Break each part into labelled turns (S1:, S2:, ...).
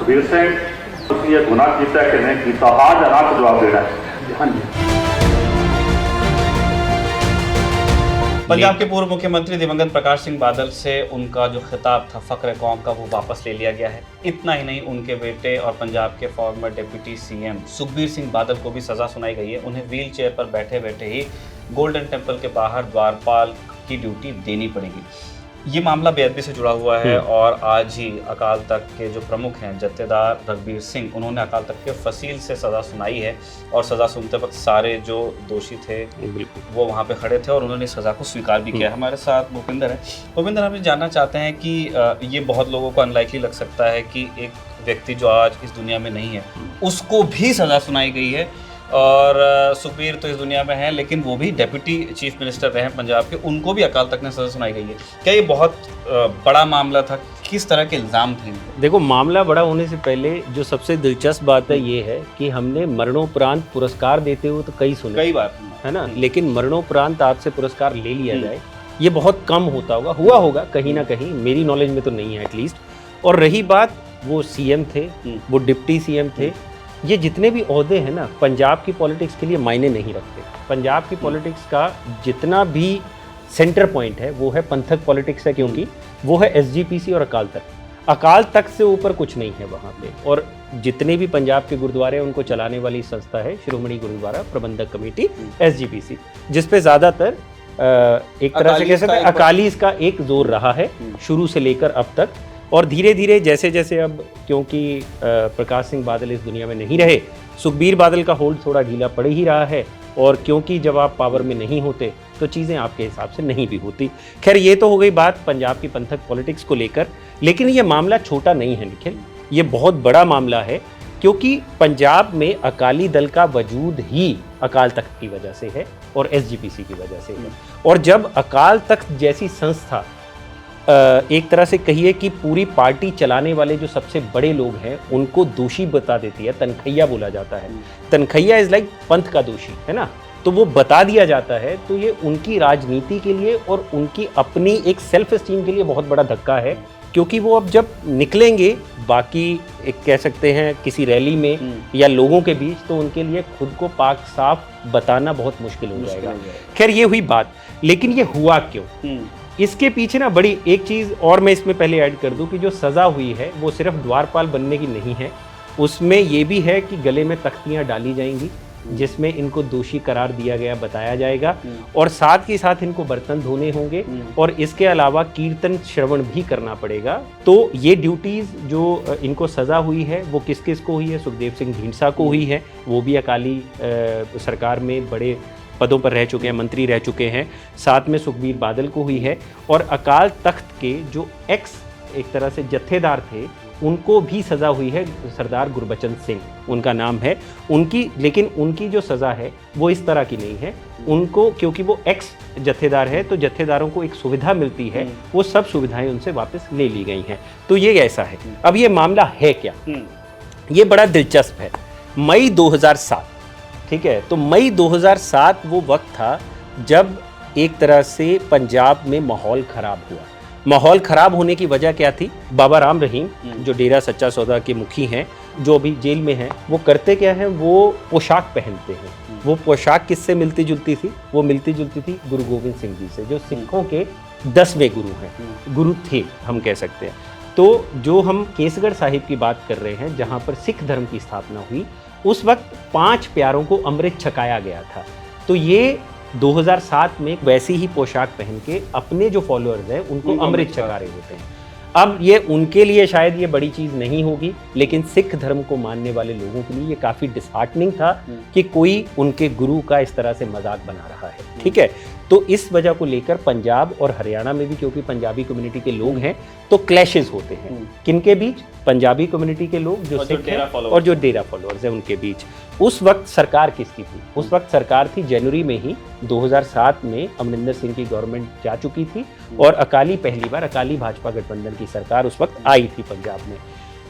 S1: सुखबीर सिंह ये गुनाह किया कि नहीं किया, हाँ या ना का जवाब देना है। हाँ जी।
S2: पंजाब के पूर्व मुख्यमंत्री दिवंगत प्रकाश सिंह बादल से उनका जो खिताब था फख्र कौम का, वो वापस ले लिया गया है। इतना ही नहीं, उनके बेटे और पंजाब के farmer deputy CM Sukhbir Singh Badal को भी सज़ा सुनाई गई है। उन्हें व्हील चेयर पर बैठे बैठे ही गोल्डन टेम्पल के बाहर द्वारपाल की ड्यूटी देनी पड़ेगी। ये मामला बेअदबी से जुड़ा हुआ है और आज ही अकाल तख्त के जो प्रमुख हैं जत्थेदार रघबीर सिंह, उन्होंने अकाल तख्त के फसील से सज़ा सुनाई है और सज़ा सुनते वक्त सारे जो दोषी थे वो वहाँ पे खड़े थे और उन्होंने सज़ा को स्वीकार भी किया। हमारे साथ भूपिंदर है। भूपिंदर, हम ये जानना चाहते हैं कि ये बहुत लोगों को अनलाइकली लग सकता है कि एक व्यक्ति जो आज इस दुनिया में नहीं है उसको भी सज़ा सुनाई गई है, और सुखबीर तो इस दुनिया में है लेकिन वो भी डेप्यूटी चीफ मिनिस्टर रहे हैं पंजाब के, उनको भी अकाल तख्त ने सज़ा सुनाई गई है। क्या ये बहुत बड़ा मामला था? किस तरह के इल्ज़ाम थे?
S3: देखो, मामला बड़ा होने से पहले जो सबसे दिलचस्प बात है ये है कि हमने मरणोपरांत पुरस्कार देते हुए तो कई सुने, कई बार, है ना, लेकिन मरणोपरांत आपसे पुरस्कार ले लिया जाए ये बहुत कम होता होगा, हुआ होगा कहीं ना कहीं, मेरी नॉलेज में तो नहीं है एटलीस्ट। और रही बात, वो सीएम थे, वो डिप्टी सीएम थे, ये जितने भी ओहदे हैं ना पंजाब की पॉलिटिक्स के लिए मायने नहीं रखते। पंजाब की पॉलिटिक्स का जितना भी सेंटर पॉइंट है वो है पंथक पॉलिटिक्स है, क्योंकि वो है एसजीपीसी और अकाल तख्त। अकाल तख्त से ऊपर कुछ नहीं है वहाँ पे। और जितने भी पंजाब के गुरुद्वारे हैं उनको चलाने वाली संस्था है श्रोमणी गुरुद्वारा प्रबंधक कमेटी एसजीपीसी, जिसपे ज़्यादातर एक तरह से कह सकते हैं अकाली इसका एक जोर रहा है शुरू से लेकर अब तक। और धीरे धीरे जैसे जैसे अब, क्योंकि प्रकाश सिंह बादल इस दुनिया में नहीं रहे, सुखबीर बादल का होल्ड थोड़ा ढीला पड़ ही रहा है। और क्योंकि जब आप पावर में नहीं होते तो चीज़ें आपके हिसाब से नहीं भी होती। खैर, ये तो हो गई बात पंजाब की पंथक पॉलिटिक्स को लेकर, लेकिन ये मामला छोटा नहीं है निखिल, ये बहुत बड़ा मामला है, क्योंकि पंजाब में अकाली दल का वजूद ही अकाल तख्त की वजह से है और एसजीपीसी की वजह से है। और जब अकाल तख्त जैसी संस्था एक तरह से कहिए कि पूरी पार्टी चलाने वाले जो सबसे बड़े लोग हैं उनको दोषी बता देती है, तनखैया बोला जाता है, तनखैया इज लाइक पंथ का दोषी, है ना, तो वो बता दिया जाता है, तो ये उनकी राजनीति के लिए और उनकी अपनी एक सेल्फ एस्टीम के लिए बहुत बड़ा धक्का है। क्योंकि वो अब जब निकलेंगे बाकी एक कह सकते हैं किसी रैली में या लोगों के बीच, तो उनके लिए खुद को पाक साफ बताना बहुत मुश्किल हो जाएगा। खैर, ये हुई बात, लेकिन ये हुआ क्यों, इसके पीछे ना बड़ी एक चीज़ और मैं इसमें पहले ऐड कर दूं कि जो सज़ा हुई है वो सिर्फ द्वारपाल बनने की नहीं है, उसमें ये भी है कि गले में तख्तियां डाली जाएंगी जिसमें इनको दोषी करार दिया गया बताया जाएगा, और साथ ही साथ इनको बर्तन धोने होंगे और इसके अलावा कीर्तन श्रवण भी करना पड़ेगा। तो ये ड्यूटीज़ जो इनको सज़ा हुई है वो किस किस को हुई है? सुखदेव सिंह ढींढसा को हुई है, वो भी अकाली सरकार में बड़े पदों पर रह चुके हैं, मंत्री रह चुके हैं। साथ में सुखबीर बादल को हुई है, और अकाल तख्त के जो एक्स एक तरह से जत्थेदार थे उनको भी सज़ा हुई है। सरदार गुरबचन सिंह उनका नाम है उनकी, लेकिन उनकी जो सज़ा है वो इस तरह की नहीं है। उनको, क्योंकि वो एक्स जत्थेदार है, तो जत्थेदारों को एक सुविधा मिलती है, वो सब सुविधाएं उनसे वापस ले ली गई हैं। तो ये ऐसा है। अब ये मामला है क्या, ये बड़ा दिलचस्प है। मई 2007, ठीक है, तो मई 2007 वो वक्त था जब एक तरह से पंजाब में माहौल ख़राब हुआ। माहौल ख़राब होने की वजह क्या थी? बाबा राम रहीम जो डेरा सच्चा सौदा के मुखी हैं, जो अभी जेल में हैं, वो करते क्या हैं? वो पोशाक पहनते हैं। वो पोशाक किससे मिलती जुलती थी? वो मिलती जुलती थी गुरु गोविंद सिंह जी से, जो सिखों के 10वें गुरु हैं, गुरु थे हम कह सकते हैं। तो जो हम केसगढ़ साहिब की बात कर रहे हैं जहाँ पर सिख धर्म की स्थापना हुई, उस वक्त 5 प्यारों को अमृत छकाया गया था। तो ये 2007 में वैसी ही पोशाक पहन के अपने जो फॉलोअर्स हैं उनको अमृत छका रहे होते हैं। अब ये उनके लिए शायद ये बड़ी चीज़ नहीं होगी, लेकिन सिख धर्म को मानने वाले लोगों के लिए ये काफ़ी डिसहार्टनिंग था कि कोई उनके गुरु का इस तरह से मजाक बना रहा है, ठीक है। तो इस वजह को लेकर पंजाब और हरियाणा में भी, क्योंकि पंजाबी कम्युनिटी के लोग हैं, तो क्लैशेस होते हैं। किनके बीच? पंजाबी कम्युनिटी के लोग जो सिख हैं और जो डेरा फॉलोअर्स हैं उनके बीच। उस वक्त सरकार किसकी थी? उस वक्त सरकार थी, जनवरी में ही 2007 में अमरिंदर सिंह की गवर्नमेंट जा चुकी थी और अकाली, पहली बार अकाली भाजपा गठबंधन की सरकार उस वक्त आई थी पंजाब में।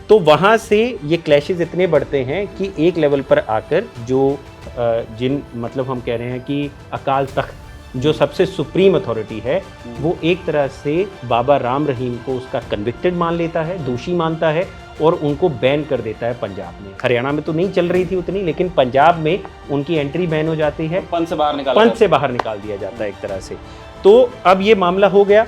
S3: तो वहाँ से ये क्लैशेस इतने बढ़ते हैं कि एक लेवल पर आकर जो जिन मतलब हम कह रहे हैं कि अकाल तख्त जो सबसे सुप्रीम अथॉरिटी है, वो एक तरह से बाबा राम रहीम को उसका कन्विक्टेड मान लेता है, दोषी मानता है, और उनको बैन कर देता है पंजाब में। हरियाणा में तो नहीं चल रही थी उतनी, लेकिन पंजाब में उनकी एंट्री बैन हो जाती है,
S2: पंथ से बाहर निकाल दिया जाता है एक तरह से। तो अब ये मामला हो गया,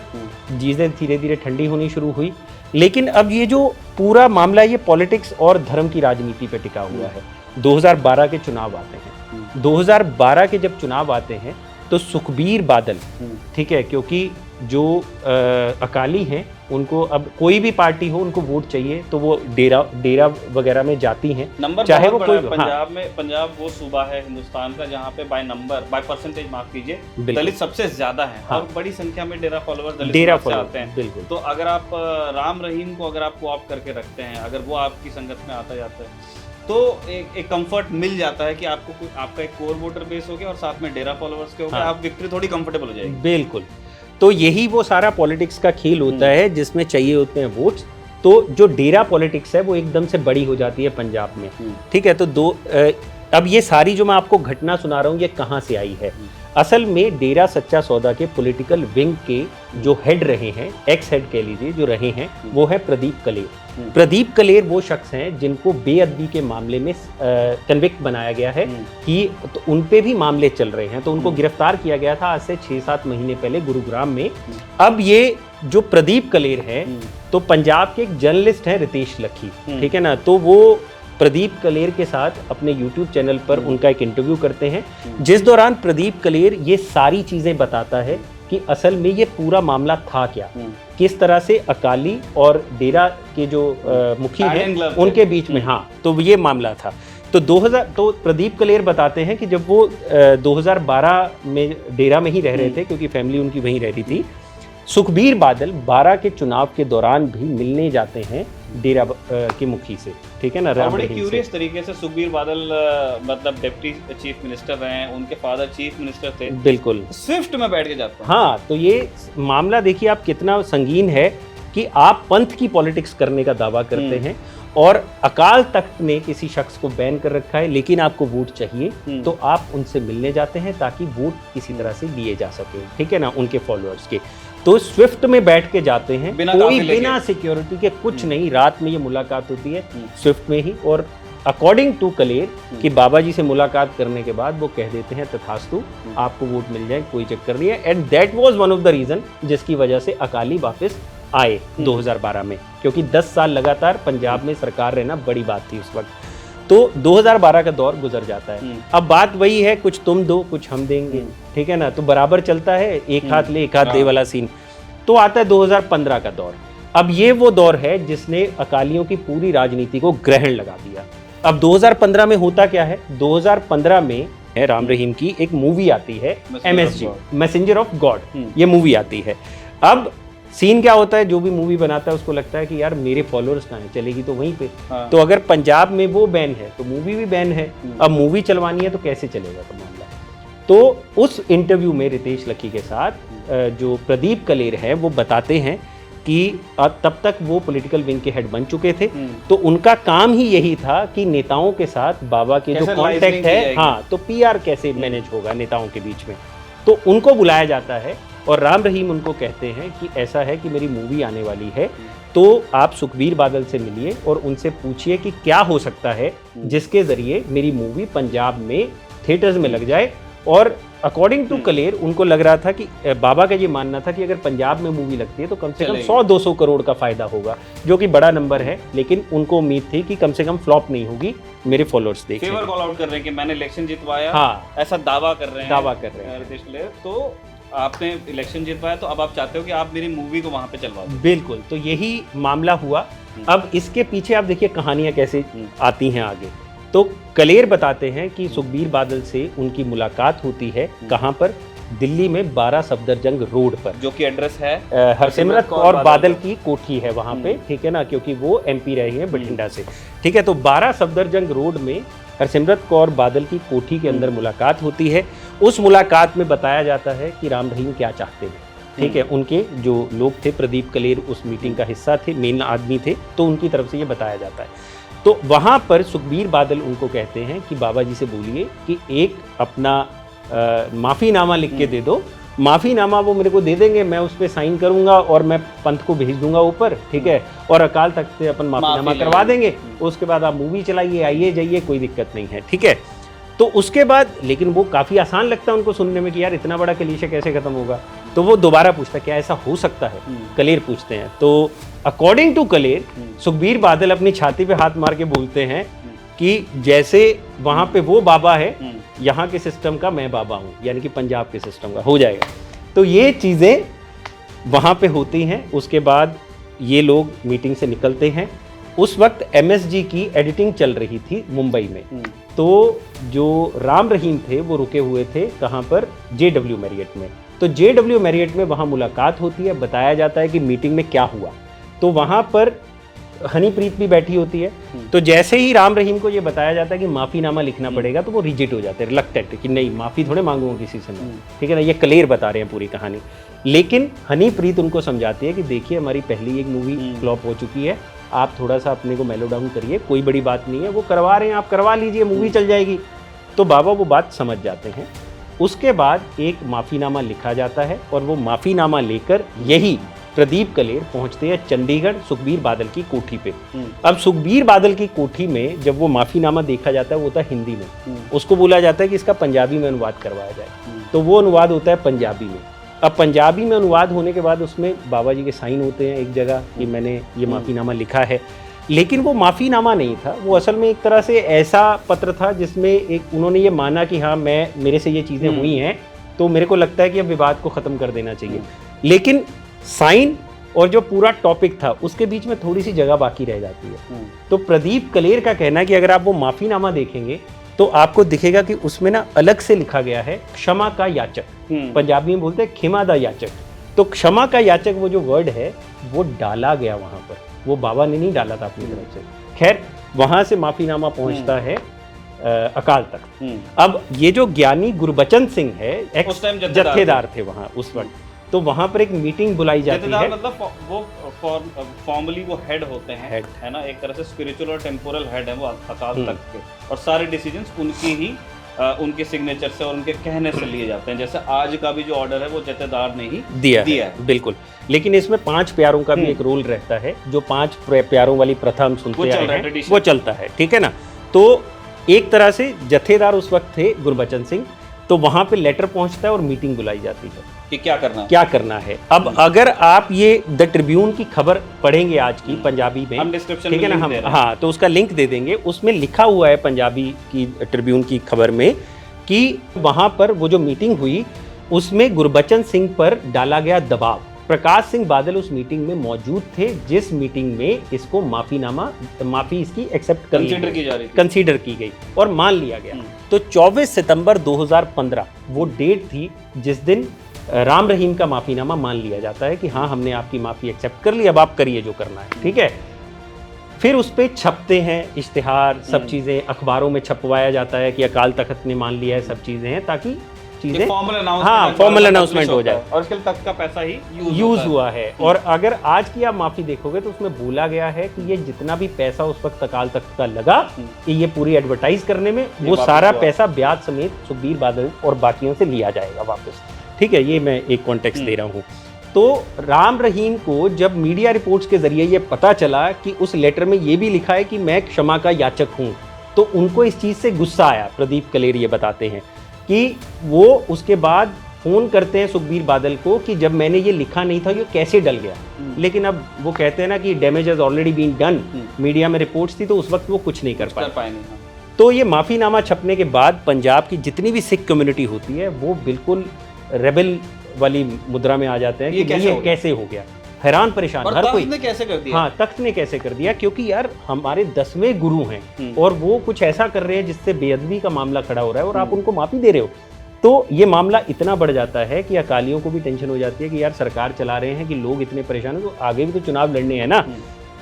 S2: चीज़ें धीरे धीरे ठंडी होनी शुरू हुई। लेकिन अब ये जो पूरा मामला ये पॉलिटिक्स और धर्म की राजनीति पे टिका हुआ है। 2012 के चुनाव आते हैं, 2012 के जब चुनाव आते हैं तो सुखबीर बादल, ठीक है, क्योंकि जो अकाली हैं उनको अब कोई भी पार्टी हो उनको वोट चाहिए, तो वो डेरा वगैरह में जाती हैं, नंबर
S3: चाहे वो कोई
S2: पंजाब में, पंजाब वो सूबा है हिंदुस्तान का जहाँ पे बाय परसेंटेज माफ कीजिए दलित सबसे ज्यादा है, और बड़ी संख्या में डेरा फॉलोअर्स दलित से आते हैं। बिल्कुल। तो अगर आप राम रहीम को अगर आप कोऑप्ट करके रखते हैं, अगर वो आपकी संगत में आता जाता है, तो एक कंफर्ट मिल जाता है कि आपका एक कोर वोटर बेस हो गया और साथ में डेरा फॉलोअर्स के हो गए, आप विक्ट्री थोड़ी कंफर्टेबल हो जाएगी।
S3: बिल्कुल। तो यही वो सारा पॉलिटिक्स का खेल होता है जिसमें चाहिए होते हैं वोट्स। तो जो डेरा पॉलिटिक्स है वो एकदम से बड़ी हो जाती है पंजाब में, ठीक है। तो अब ये सारी जो मैं आपको घटना सुना रहा हूँ ये कहाँ से आई है? असल में डेरा सच्चा सौदा के पॉलिटिकल विंग के जो हेड रहे हैं, एक्स हेड कह लीजिए, जो रहे हैं, वो है प्रदीप कलेर। प्रदीप कलेर वो शख्स हैं जिनको बेअदबी के मामले में कन्विक्ट बनाया गया है कि तो उन पे भी मामले चल रहे हैं। तो उनको गिरफ्तार किया गया था आज से 6-7 महीने पहले गुरुग्राम में। अब ये जो प्रदीप कलेर है तो पंजाब के एक जर्नलिस्ट हैं रितेश लखी, ठीक है ना, तो वो प्रदीप कलेर के साथ अपने YouTube चैनल पर उनका एक इंटरव्यू करते हैं, जिस दौरान प्रदीप कलेर ये सारी चीज़ें बताता है कि असल में ये पूरा मामला था क्या, किस तरह से अकाली और डेरा के जो मुखी हैं उनके बीच में, हाँ, तो ये मामला था। तो प्रदीप कलेर बताते हैं कि जब वो 2012 में डेरा में ही रह रहे थे, क्योंकि फैमिली उनकी वहीं रह रही थी, सुखबीर बादल 12 के चुनाव के दौरान भी मिलने जाते हैं डेरा के मुखी से, ठीक है ना।
S2: बड़े क्यूरियस तरीके से सुखबीर बादल मतलब डिप्टी चीफ मिनिस्टर रहे हैं, उनके फादर चीफ मिनिस्टर थे,
S3: बिल्कुल,
S2: स्विफ्ट में बैठ के जाते हैं।
S3: हाँ, तो ये मामला देखिए आप कितना संगीन है कि आप पंथ की पॉलिटिक्स करने का दावा करते हैं और अकाल तख्त ने किसी शख्स को बैन कर रखा है, लेकिन आपको वोट चाहिए, तो आप उनसे मिलने जाते हैं ताकि वोट किसी तरह से लिए जा सके, ठीक है ना, उनके फॉलोअर्स के। तो स्विफ्ट में बैठ के जाते हैं, कोई बिना सिक्योरिटी के, कुछ नहीं, रात में ये मुलाकात होती है स्विफ्ट में ही। और अकॉर्डिंग टू कलेर कि बाबा जी से मुलाकात करने के बाद वो कह देते हैं तथास्तु, आपको वोट मिल जाए, कोई चक्कर नहीं है। And that was one of the reason जिसकी वजह से अकाली वापस आए 2012 में, क्योंकि 10 साल लगातार पंजाब में सरकार रहना बड़ी बात थी उस वक्त। तो 2012 का दौर गुजर जाता है। अब बात वही है, कुछ तुम दो कुछ हम देंगे, ठीक है ना, तो बराबर चलता है, एक हाथ ले एक हाथ दे वाला सीन। तो आता है 2015 का दौर। अब ये वो दौर है जिसने अकालियों की पूरी राजनीति को ग्रहण लगा दिया। अब 2015 में होता क्या है? 2015 में है राम रहीम की एक मूवी आती है, MSG, मैसेंजर ऑफ गॉड, ये मूवी आती है। अब सीन क्या होता है, जो भी मूवी बनाता है उसको लगता है कि यार मेरे फॉलोअर्स कहाँ हैं, चलेगी तो वहीं पे। तो अगर पंजाब में वो बैन है तो मूवी भी बैन है, अब मूवी चलवानी है तो कैसे चलेगा तो मामला। तो उस इंटरव्यू में रितेश लखी के साथ जो प्रदीप कलेर है वो बताते हैं कि तब तक वो पॉलिटिकल विंग के हेड बन चुके थे, तो उनका काम ही यही था कि नेताओं के साथ बाबा के जो कॉन्टेक्ट है, हाँ, तो PR कैसे मैनेज होगा नेताओं के बीच में, तो उनको बुलाया जाता है। और राम रहीम उनको कहते हैं कि ऐसा है कि मेरी मूवी आने वाली है, तो आप सुखबीर बादल से मिलिए और उनसे पूछिए कि क्या हो सकता है जिसके ज़रिए मेरी मूवी पंजाब में थिएटर्स में लग जाए। और अकॉर्डिंग टू कलेर उनको लग रहा था कि बाबा का ये मानना था कि अगर पंजाब में मूवी लगती है तो कम से कम 100-200 करोड़ का फायदा होगा, जो कि बड़ा नंबर है, लेकिन उनको उम्मीद थी कि कम से कम फ्लॉप नहीं होगी, मेरे फॉलोअर्स देखें।
S2: फेवर कॉल आउट कर रहे हैं कि मैंने इलेक्शन जितवाया,
S3: हाँ,
S2: ऐसा दावा कर रहे हैं
S3: रितेश
S2: कलेर। तो आपने इलेक्शन जितवाया तो अब आप चाहते हो कि आप मेरी मूवी को वहां पे चलवा दो।
S3: बिल्कुल, तो यही मामला हुआ। अब इसके पीछे आप देखिए कहानियां कैसे आती हैं आगे। तो कलेर बताते हैं कि सुखबीर बादल से उनकी मुलाकात होती है कहाँ पर? दिल्ली में 12 सफदरजंग रोड पर, जो कि एड्रेस है हरसिमरत कौर बादल की कोठी है वहाँ पे, ठीक है ना, क्योंकि वो MP रही हैं बठिंडा से, ठीक है। तो 12 सफदरजंग रोड में हरसिमरत कौर बादल की कोठी के अंदर मुलाकात होती है। उस मुलाकात में बताया जाता है कि राम रहीम क्या चाहते हैं, ठीक है। उनके जो लोग थे, प्रदीप कलेर उस मीटिंग का हिस्सा थे, मेन आदमी थे, तो उनकी तरफ से ये बताया जाता है। तो वहाँ पर सुखबीर बादल उनको कहते हैं कि बाबा जी से बोलिए कि एक अपना माफ़ीनामा लिख के दे दो, माफ़ीनामा वो मेरे को दे देंगे, मैं उस पर साइन करूंगा और मैं पंत को भेज दूंगा ऊपर, ठीक है, और अकाल तख्त से अपन माफ़ीनामा करवा देंगे, उसके बाद आप मूवी चलाइए, आइए जाइए, कोई दिक्कत नहीं है, ठीक है। तो उसके बाद लेकिन वो काफ़ी आसान लगता है उनको सुनने में कि यार इतना बड़ा कलीशा कैसे ख़त्म होगा। तो वो दोबारा पूछता क्या ऐसा हो सकता है, कलेर पूछते हैं। तो अकॉर्डिंग टू कलेर, सुखबीर बादल अपनी छाती पे हाथ मार के बोलते हैं कि जैसे वहाँ पे वो बाबा है, यहाँ के सिस्टम का मैं बाबा हूँ, यानी कि पंजाब के सिस्टम का हो जाएगा। तो ये चीज़ें वहाँ पे होती हैं। उसके बाद ये लोग मीटिंग से निकलते हैं। उस वक्त MSG की एडिटिंग चल रही थी मुंबई में। तो जो राम रहीम थे वो रुके हुए थे कहाँ पर, JW मैरियट में। तो JW मैरियट में वहाँ मुलाकात होती है, बताया जाता है कि मीटिंग में क्या हुआ। तो वहाँ पर हनीप्रीत भी बैठी होती है। तो जैसे ही राम रहीम को ये बताया जाता है कि माफ़ीनामा लिखना पड़ेगा, तो वो रिजेक्ट हो जाते हैं, रिलक्टेंट, कि नहीं माफ़ी थोड़े मांगूंगा किसी से मैं, ठीक है ना। ये कलेर बता रहे हैं पूरी कहानी। लेकिन हनीप्रीत उनको समझाती है कि देखिए हमारी पहली एक मूवी फ्लॉप हो चुकी है, आप थोड़ा सा अपने को मेलो डाउन करिए, कोई बड़ी बात नहीं है, वो करवा रहे हैं, आप करवा लीजिए, मूवी चल जाएगी। तो बाबा वो बात समझ जाते हैं। उसके बाद एक माफ़ीनामा लिखा जाता है और वो माफ़ीनामा लेकर यही प्रदीप कलेर पहुंचते हैं चंडीगढ़ सुखबीर बादल की कोठी पे। अब सुखबीर बादल की कोठी में जब वो माफ़ीनामा देखा जाता है वो होता है हिंदी में, उसको बोला जाता है कि इसका पंजाबी में अनुवाद करवाया जाए। तो वो अनुवाद होता है पंजाबी में। अब पंजाबी में अनुवाद होने के बाद उसमें बाबा जी के साइन होते हैं एक जगह कि मैंने ये माफ़ीनामा लिखा है। लेकिन वो माफ़ीनामा नहीं था, वो असल में एक तरह से ऐसा पत्र था जिसमें एक उन्होंने ये माना कि हाँ मेरे से ये चीज़ें हुई हैं, तो मेरे को लगता है कि अब विवाद को ख़त्म कर देना चाहिए। लेकिन साइन और जो पूरा टॉपिक था उसके बीच में थोड़ी सी जगह बाकी रह जाती है। तो प्रदीप कलेर का कहना है कि अगर आप वो माफ़ीनामा देखेंगे तो आपको दिखेगा कि उसमें ना अलग से लिखा गया है क्षमा का याचक, पंजाबी में बोलते हैं क्षमा दा याचक। तो क्षमा का याचक वो जो वर्ड है वो डाला गया वहां पर, वो बाबा ने नहीं डाला था अपनी तरफ से। खैर वहां से माफ़ीनामा पहुंचता है अकाल तख्त। अब ये जो ज्ञानी गुरबचन सिंह है,
S2: उस टाइम
S3: जत्थेदार थे वहां उस वक्त, तो वहां पर एक मीटिंग बुलाई जाती है।
S2: मतलब वो फॉर्मली वो हेड होते हैं, हेड है ना, एक तरह से स्पिरिचुअल और टेम्पोरल हेड है वो अकाल तख्त के, और सारे डिसीजंस उनकी ही उनके सिग्नेचर से और उनके कहने से लिए जाते हैं। जैसे आज का भी जो ऑर्डर है वो जत्थेदार ने ही दिया है। बिल्कुल।
S3: लेकिन इसमें 5 प्यारों का भी एक रोल रहता है, जो 5 प्यारों वाली प्रथा हम सुनते आए हैं वो चलता है, ठीक है ना। तो एक तरह से जत्थेदार उस वक्त थे गुरबचन सिंह। तो वहां पे लेटर पहुंचता है और मीटिंग बुलाई जाती है
S2: कि क्या करना है।
S3: अब अगर आप ये द ट्रिब्यून की खबर पढ़ेंगे आज की पंजाबी में,
S2: हम डिस्क्रिप्शन
S3: ठीक है ना, हम हाँ तो उसका लिंक दे देंगे। उसमें लिखा हुआ है पंजाबी की ट्रिब्यून की खबर में कि वहां पर वो जो मीटिंग हुई उसमें गुरबचन सिंह पर डाला गया दबाव। प्रकाश सिंह बादल उस मीटिंग में मौजूद थे जिस मीटिंग में इसको माफी इसकी एक्सेप्ट कंसीडर की गई और मान लिया गया। तो 24 सितंबर 2015 वो डेट थी जिस दिन राम रहीम का माफीनामा मान लिया जाता है कि हाँ हमने आपकी माफी एक्सेप्ट कर ली, अब आप करिए जो करना है, ठीक है। फिर उस पर छपते हैं इश्तिहार, सब चीज़ें अखबारों में छपवाया जाता है कि अकाल तख्त ने मान लिया है, सब चीज़ें हैं ताकि चीजें फॉर्मल अनाउंसमेंट हो जाए।
S2: और इसके लिए तख्त का पैसा ही
S3: यूज हुआ है। और अगर आज की आप माफी देखोगे तो उसमें बोला गया है कि ये जितना भी पैसा उस वक्त अकाल तख्त का लगा कि ये पूरी एडवर्टाइज करने में, वो सारा पैसा ब्याज समेत सुखबीर बादल और बाकियों से लिया जाएगा वापस, ठीक है। ये मैं एक कॉन्टेक्स्ट दे रहा हूँ। तो राम रहीम को जब मीडिया रिपोर्ट्स के जरिए ये पता चला कि उस लेटर में ये भी लिखा है कि मैं क्षमा का याचक हूँ, तो उनको इस चीज़ से गुस्सा आया। प्रदीप कलेर ये बताते हैं कि वो उसके बाद फ़ोन करते हैं सुखबीर बादल को कि जब मैंने ये लिखा नहीं था ये कैसे डल गया। लेकिन अब वो कहते हैं ना कि damage has already been done, media में रिपोर्ट्स थी तो उस वक्त वो कुछ नहीं कर पाए। तो ये माफ़ीनामा छपने के बाद पंजाब की जितनी भी सिख कम्युनिटी होती है वो बिल्कुल रेबल वाली मुद्रा में आ जाते हैं कि ये कैसे हो गया, हैरान परेशान। हर कोई
S2: ने कैसे कर दिया?
S3: हाँ, तख्त ने कैसे कर दिया, क्योंकि यार हमारे 10वें गुरु हैं और वो कुछ ऐसा कर रहे हैं जिससे बेअदबी का मामला खड़ा हो रहा है और आप उनको माफी दे रहे हो। तो ये मामला इतना बढ़ जाता है कि अकालियों को भी टेंशन हो जाती है कि यार सरकार चला रहे हैं कि लोग इतने परेशान हैं, तो आगे भी तो चुनाव लड़ने हैं ना।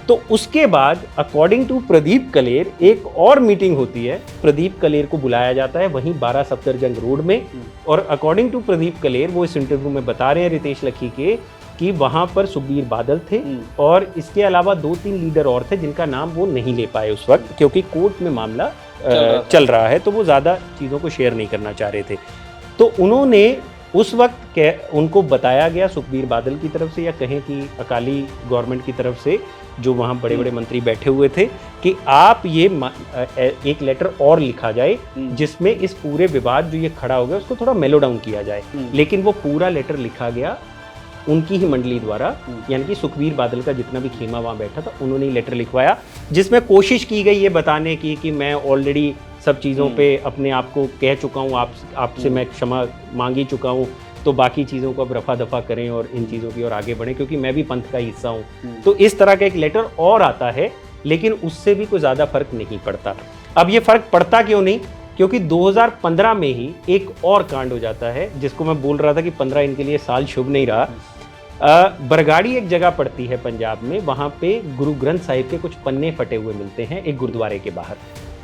S3: तो उसके बाद अकॉर्डिंग टू प्रदीप कलेर एक और मीटिंग होती है, प्रदीप कलेर को बुलाया जाता है वहीं 12 सफदरजंग रोड में। और अकॉर्डिंग टू प्रदीप कलेर वो इस इंटरव्यू में बता रहे हैं रितेश लखी के कि वहाँ पर सुखबीर बादल थे और इसके अलावा 2-3 लीडर और थे जिनका नाम वो नहीं ले पाए उस वक्त क्योंकि कोर्ट में मामला चल रहा है, तो वो ज़्यादा चीज़ों को शेयर नहीं करना चाह रहे थे। तो उन्होंने उस वक्त उनको बताया गया सुखबीर बादल की तरफ से या कहें कि अकाली गवर्नमेंट की तरफ से, जो वहाँ बड़े बड़े मंत्री बैठे हुए थे, कि आप ये एक लेटर और लिखा जाए जिसमें इस पूरे विवाद जो ये खड़ा हो गया उसको थोड़ा मेलो डाउन किया जाए। लेकिन वो पूरा लेटर लिखा गया उनकी ही मंडली द्वारा, यानी कि सुखबीर बादल का जितना भी खेमा वहाँ बैठा था उन्होंने ही लेटर लिखवाया, जिसमें कोशिश की गई ये बताने की कि मैं ऑलरेडी सब चीज़ों पे अपने आप को कह चुका हूँ, आपसे मैं क्षमा मांग ही चुका हूँ, तो बाकी चीज़ों को अब रफा दफा करें और इन चीज़ों की ओर आगे बढ़ें, क्योंकि मैं भी पंथ का हिस्सा हूँ। तो इस तरह का एक लेटर और आता है, लेकिन उससे भी कोई ज़्यादा फर्क नहीं पड़ता। अब ये फर्क पड़ता क्यों नहीं? क्योंकि 2015 में ही एक और कांड हो जाता है, जिसको मैं बोल रहा था कि 15 इनके लिए साल शुभ नहीं रहा। बरगाड़ी एक जगह पड़ती है पंजाब में, वहाँ पे गुरु ग्रंथ साहिब के कुछ पन्ने फटे हुए मिलते हैं एक गुरुद्वारे के बाहर,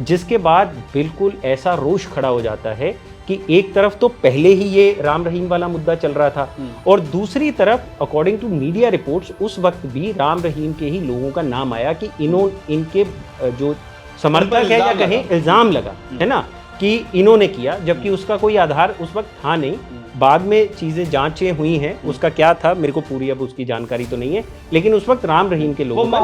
S3: जिसके बाद बिल्कुल ऐसा रोष खड़ा हो जाता है कि एक तरफ तो पहले ही ये राम रहीम वाला मुद्दा चल रहा था, और दूसरी तरफ अकॉर्डिंग टू मीडिया रिपोर्ट्स उस वक्त भी राम रहीम के ही लोगों का नाम आया कि इनके जो समर्थक है या कहें इल्ज़ाम लगा है ना कि इन्होंने किया, जबकि उसका कोई आधार उस वक्त था नहीं। बाद में चीज़ें जांचें हुई हैं, उसका क्या था मेरे को पूरी अब उसकी जानकारी तो नहीं है, लेकिन उस वक्त राम रहीम के लोगों का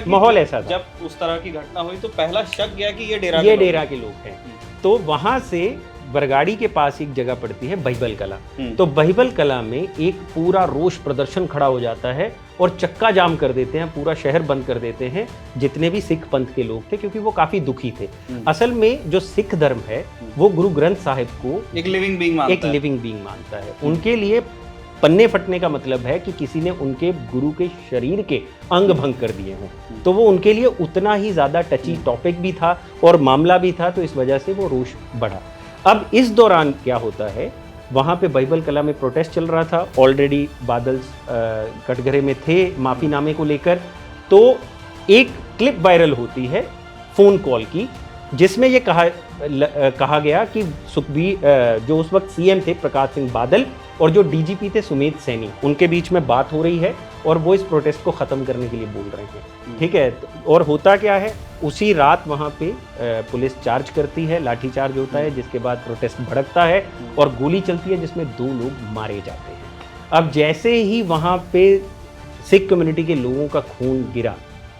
S3: माहौल ऐसा था।
S2: जब उस तरह की घटना हुई तो पहला शक गया कि ये डेरा
S3: के लोग हैं। तो वहां से बरगाड़ी के पास एक जगह पड़ती है बहिबल कला, तो बहिबल कला में एक पूरा रोष प्रदर्शन खड़ा हो जाता है और चक्का जाम कर देते हैं, पूरा शहर बंद कर देते हैं जितने भी सिख पंथ के लोग थे, क्योंकि वो काफी दुखी थे। असल में जो सिख धर्म है वो गुरु ग्रंथ साहिब को एक लिविंग बीइंग मानता है। उनके लिए पन्ने फटने का मतलब है कि किसी ने उनके गुरु के शरीर के अंग भंग कर दिए हों, तो वो उनके लिए उतना ही ज्यादा टची टॉपिक भी था और मामला भी था, तो इस वजह से वो रोष बढ़ा। अब इस दौरान क्या होता है, वहाँ पे बहिबल कला में प्रोटेस्ट चल रहा था, ऑलरेडी बादल कटघरे में थे माफ़ीनामे को लेकर, तो एक क्लिप वायरल होती है फ़ोन कॉल की, जिसमें ये कहा गया कि सुखबीर जो उस वक्त सीएम थे प्रकाश सिंह बादल और जो डीजीपी थे सुमेध सैनी, उनके बीच में बात हो रही है और वो इस प्रोटेस्ट को ख़त्म करने के लिए बोल रहे हैं। ठीक है, और होता क्या है, उसी रात वहाँ पे पुलिस चार्ज करती है, लाठी चार्ज होता है, जिसके बाद प्रोटेस्ट भड़कता है और गोली चलती है जिसमें 2 लोग मारे जाते हैं। अब जैसे ही वहाँ पे सिख कम्युनिटी के लोगों का खून गिरा,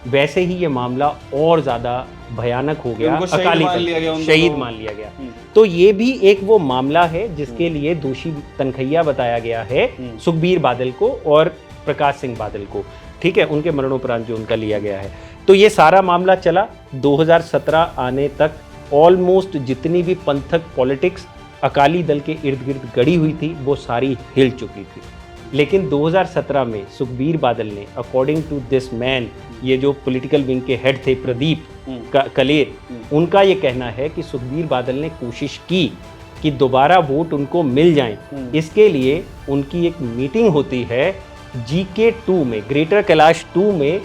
S3: वैसे ही ये मामला और ज़्यादा भयानक हो गया, अकाली शहीद मान लिया गया। तो ये भी एक वो मामला है जिसके लिए दोषी तनखैया बताया गया है सुखबीर बादल को और प्रकाश सिंह बादल को। ठीक है, उनके मरणोपरांत जो उनका लिया गया है। तो ये सारा मामला चला 2017 आने तक, ऑलमोस्ट जितनी भी पंथक पॉलिटिक्स अकाली दल के इर्द गिर्द गड़ी हुई थी वो सारी हिल चुकी थी। लेकिन 2017 में सुखबीर बादल ने, अकॉर्डिंग टू दिस मैन, ये जो पॉलिटिकल विंग के हेड थे प्रदीप कलेर, उनका ये कहना है कि सुखबीर बादल ने कोशिश की कि दोबारा वोट उनको मिल जाएं। इसके लिए उनकी एक मीटिंग होती है GK2 में, ग्रेटर कैलाश 2 में,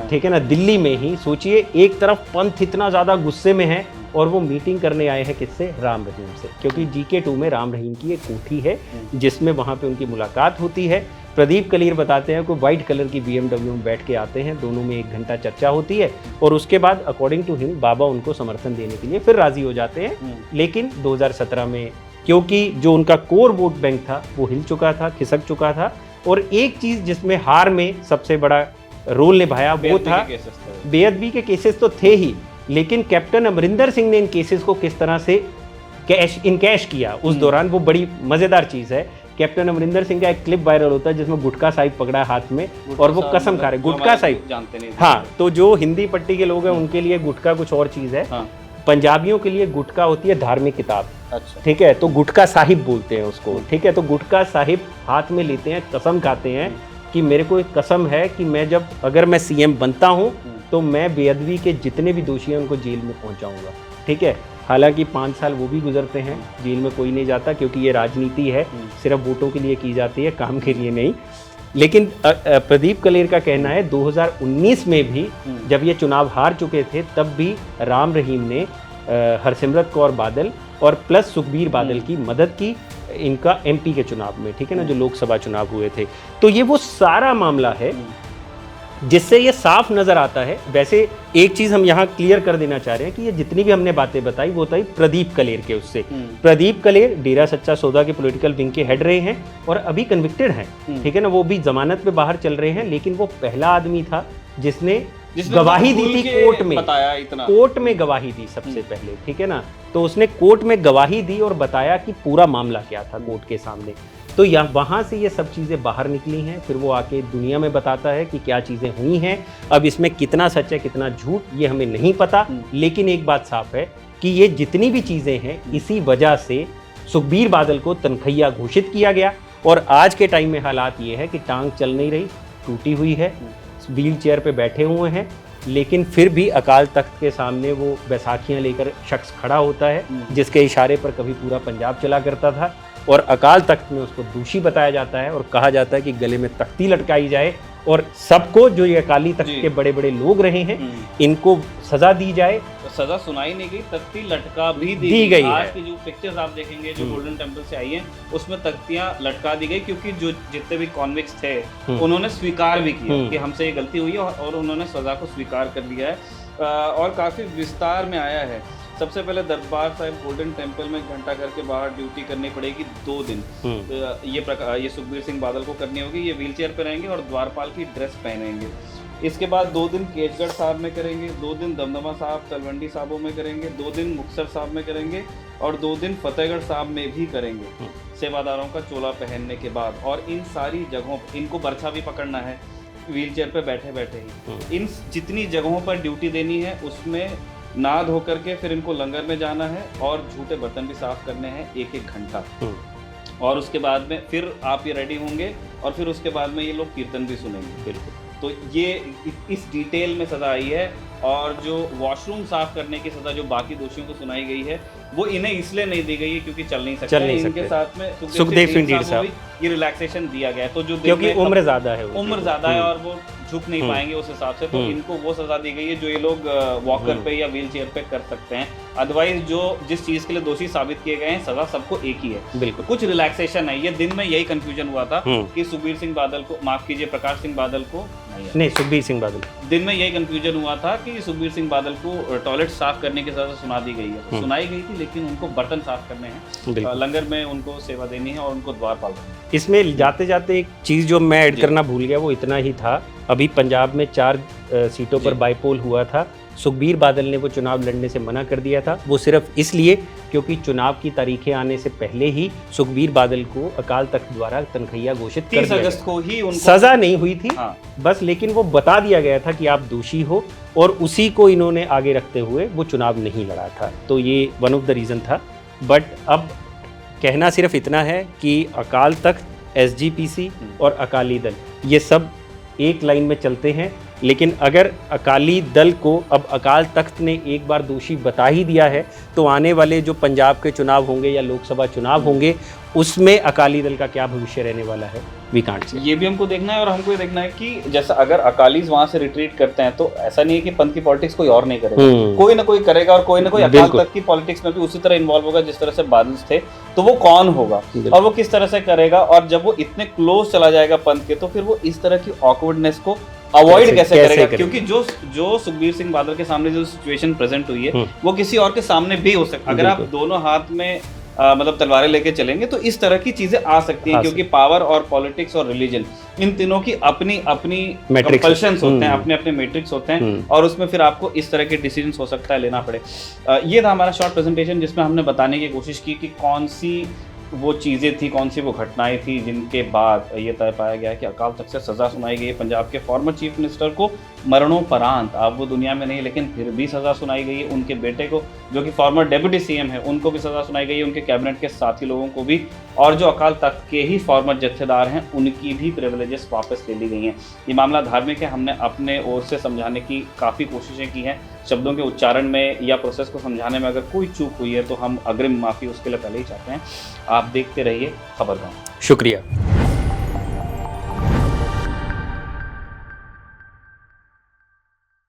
S3: ठीक है ना, दिल्ली में ही। सोचिए, एक तरफ पंथ इतना ज़्यादा गुस्से में है और वो मीटिंग करने आए हैं किससे? राम रहीम से, क्योंकि GK2 में राम रहीम की एक कोठी है जिसमें वहाँ पे उनकी मुलाकात होती है। प्रदीप कलीर बताते हैं कि वाइट कलर की BMW में बैठ के आते हैं, दोनों में 1 घंटा चर्चा होती है और उसके बाद अकॉर्डिंग टू हिम बाबा उनको समर्थन देने के लिए फिर राजी हो जाते हैं। लेकिन 2017 में क्योंकि जो उनका कोर वोट बैंक था वो हिल चुका था, खिसक चुका था, और एक चीज़ जिसमें हार में सबसे बड़ा रोल निभाया वो था, बेअदबी के केसेस तो थे ही, लेकिन कैप्टन अमरिंदर सिंह ने इन केसेस को किस तरह से कैश किया उस दौरान, वो बड़ी मज़ेदार चीज़ है। कैप्टन अमरिंदर सिंह का एक क्लिप वायरल होता है जिसमें गुटखा साहिब पकड़ा है हाथ में और वो कसम खा रहे, गुटखा साहिब जानते नहीं। हाँ, तो जो हिंदी पट्टी के लोग हैं उनके लिए गुटखा कुछ और चीज़ है। हाँ। पंजाबियों के लिए गुटखा होती है धार्मिक किताब। अच्छा। ठीक है, तो गुटखा साहिब बोलते हैं उसको। ठीक है, तो गुटखा साहिब हाथ में लेते हैं, कसम खाते हैं कि मेरे को एक कसम है कि मैं जब अगर मैं CM बनता हूँ तो मैं बेअदबी के जितने भी दोषी हैं उनको जेल में पहुँचाऊँगा। ठीक है, हालांकि 5 साल वो भी गुजरते हैं, जेल में कोई नहीं जाता, क्योंकि ये राजनीति है, सिर्फ वोटों के लिए की जाती है, काम के लिए नहीं। लेकिन प्रदीप कलेर का कहना है 2019 में भी जब ये चुनाव हार चुके थे तब भी राम रहीम ने हरसिमरत कौर बादल और प्लस सुखबीर बादल की मदद की इनका MP के चुनाव में। ठीक है ना, जो लोकसभा चुनाव हुए थे। तो ये वो सारा मामला है जिससे ये साफ नजर आता है। वैसे एक चीज हम यहाँ क्लियर कर देना चाह रहे हैं कि ये जितनी भी हमने बातें बताई वो बताई प्रदीप कलेर के उससे। प्रदीप कलेर डेरा सच्चा सौदा के पॉलिटिकल विंग के हेड रहे हैं और अभी कन्विक्टेड हैं, ठीक है ना, वो भी जमानत पे बाहर चल रहे हैं। लेकिन वो पहला आदमी था जिसने गवाही दी थी कोर्ट में, बताया इतना, कोर्ट में गवाही दी सबसे पहले, ठीक है ना। तो उसने कोर्ट में गवाही दी और बताया कि पूरा मामला क्या था कोर्ट के सामने। तो यहाँ वहाँ से ये सब चीज़ें बाहर निकली हैं, फिर वो आके दुनिया में बताता है कि क्या चीज़ें हुई हैं। अब इसमें कितना सच है कितना झूठ ये हमें नहीं पता, लेकिन एक बात साफ है कि ये जितनी भी चीज़ें हैं इसी वजह से सुखबीर बादल को तनखैया घोषित किया गया। और आज के टाइम में हालात ये है कि टांग चल नहीं रही, टूटी हुई है, व्हील चेयर पे बैठे हुए हैं, लेकिन फिर भी अकाल तख्त के सामने वो बैसाखियां लेकर शख्स खड़ा होता है जिसके इशारे पर कभी पूरा पंजाब चला करता था। और अकाल तख्त में उसको दोषी बताया जाता है और कहा जाता है कि गले में तख्ती लटकाई जाए और सबको जो ये अकाली तख्त के बड़े बड़े लोग रहे हैं इनको सजा दी जाए।
S2: तो सजा सुनाई नहीं गई, तख्ती लटका भी दी गई। आज की जो पिक्चर्स आप देखेंगे जो गोल्डन टेम्पल से आई हैं उसमें तख्तियां लटका दी गई, क्योंकि जो जितने भी कॉन्विक्स थे उन्होंने स्वीकार भी किया कि हमसे ये गलती हुई है और उन्होंने सजा को स्वीकार कर लिया है और काफ़ी विस्तार में आया है। सबसे पहले दरबार साहिब गोल्डन टेम्पल में घंटा घर के बाहर ड्यूटी करनी पड़ेगी 2 दिन। ये सुखबीर सिंह बादल को करनी होगी। ये व्हील चेयर पर रहेंगे और द्वारपाल की ड्रेस पहनेंगे। इसके बाद 2 दिन केसगढ़ साहब में करेंगे, 2 दिन दमदमा साहब तलवंडी साहबों में करेंगे, 2 दिन मुक्तसर साहब में करेंगे और 2 दिन फतेहगढ़ साहब में भी करेंगे सेवादारों का चोला पहनने के बाद। और इन सारी जगहों इनको बर्छा भी पकड़ना है व्हील चेयर पर बैठे बैठे ही। इन जितनी जगहों पर ड्यूटी देनी है उसमें नहा धो करके फिर इनको लंगर में जाना है और झूठे बर्तन भी साफ करने हैं 1-1 घंटा। और उसके बाद में फिर आप ये रेडी होंगे और फिर उसके बाद में ये लोग कीर्तन भी सुनेंगे। बिल्कुल। तो ये इस डिटेल में सज़ा आई है। और जो वॉशरूम साफ करने की सज़ा जो बाकी दोषियों को सुनाई गई है वो इन्हें इसलिए नहीं दी गई है क्योंकि चल नहीं सकते। इनके साथ में
S3: सुखदेव सिंह साहब
S2: ये रिलैक्सेशन दिया गया है। तो जो
S3: क्योंकि उम्र ज़्यादा है
S2: और वो झुक नहीं पाएंगे उस हिसाब से, तो इनको वो सजा दी गई है जो ये लोग वॉकर पे या व्हील चेयर पे कर सकते हैं। अदरवाइज जो जिस चीज के लिए दोषी साबित किए गए हैं सजा सबको एक ही है। बिल्कुल। कुछ रिलैक्सेशन है। ये दिन में यही कंफ्यूजन हुआ था कि सुखबीर सिंह बादल को, माफ कीजिए प्रकाश सिंह बादल को
S3: नहीं, सुखबीर सिंह बादल
S2: दिन में यही कंफ्यूजन हुआ था कि सुखबीर सिंह बादल को टॉयलेट साफ करने की सजा सुना दी गई है। सुनाई गई थी लेकिन उनको बर्तन साफ करने हैं, लंगर में उनको सेवा देनी है और उनको द्वारपाल।
S3: इसमें जाते जाते एक चीज़ जो मैं ऐड करना भूल गया वो इतना ही था। अभी पंजाब में 4 सीटों पर बाईपोल हुआ था। सुखबीर बादल ने वो चुनाव लड़ने से मना कर दिया था। वो सिर्फ इसलिए क्योंकि चुनाव की तारीखें आने से पहले ही सुखबीर बादल को अकाल तख्त द्वारा तनखैया घोषित कर
S2: 30 अगस्त को ही उनको
S3: सजा नहीं हुई थी। बस लेकिन वो बता दिया गया था कि आप दोषी हो और उसी को इन्होंने आगे रखते हुए वो चुनाव नहीं लड़ा था। तो ये वन ऑफ द रीज़न था। बट अब कहना सिर्फ इतना है कि अकाल तख्त, SGPC और अकाली दल ये सब एक लाइन में चलते हैं। लेकिन अगर अकाली दल को अब अकाल तख्त ने एक बार दोषी बता ही दिया है तो आने वाले जो पंजाब के चुनाव होंगे या लोकसभा चुनाव होंगे उसमें अकाली दल का क्या भविष्य रहने वाला है वी कांट से।
S2: ये भी हमको देखना है। और हमको ये देखना है कि जैसा अगर अकालीज वहां से रिट्रीट करते हैं तो ऐसा नहीं है कि पंथ की पॉलिटिक्स कोई और नहीं करेगा, कोई ना कोई करेगा और कोई ना कोई अकाल तख्त की पॉलिटिक्स में भी उसी तरह इन्वॉल्व होगा जिस तरह से बादल थे। तो वो कौन होगा और वो किस तरह से करेगा, और जब वो इतने क्लोज चला जाएगा पंथ के तो फिर वो इस तरह की ऑकवर्डनेस को अवॉइड कैसे करेगा। क्योंकि जो सुखबीर सिंह बादल के सामने जो सिचुएशन प्रेजेंट हुई है वो किसी और के सामने भी हो सकता है। अगर आप दोनों हाथ में मतलब तलवारें लेके चलेंगे तो इस तरह की चीजें आ सकती हैं, क्योंकि पावर और पॉलिटिक्स और रिलीजन इन तीनों की अपनी अपनी कंपल्शंस होते हैं, अपने अपने मैट्रिक्स होते हैं और उसमें फिर आपको इस तरह के डिसीजंस हो सकता है लेना पड़े। ये था हमारा शॉर्ट प्रेजेंटेशन जिसमें हमने बताने की कोशिश की कि कौन सी वो चीज़ें थी, कौन सी वो घटनाएं थी जिनके बाद ये तय पाया गया कि अकाल तख्त से सज़ा सुनाई गई है पंजाब के फॉर्मर चीफ मिनिस्टर को मरणोपरांत। अब वो दुनिया में नहीं लेकिन फिर भी सज़ा सुनाई गई है। उनके बेटे को जो कि फॉर्मर डेप्यूटी CM है उनको भी सज़ा सुनाई गई है, उनके कैबिनेट के साथी लोगों को भी, और जो अकाल तख्त के ही फॉर्मर जत्थेदार हैं उनकी भी प्रिविलेजेस वापस ले ली गई हैं। ये मामला धार्मिक है। हमने अपने ओर से समझाने की काफ़ी कोशिशें की हैं। शब्दों के उच्चारण में या प्रोसेस को समझाने में अगर कोई चूक हुई है तो हम अग्रिम माफ़ी उसके लिए पहले ही चाहते हैं। आप देखते रहिए खबरगाम।
S3: शुक्रिया।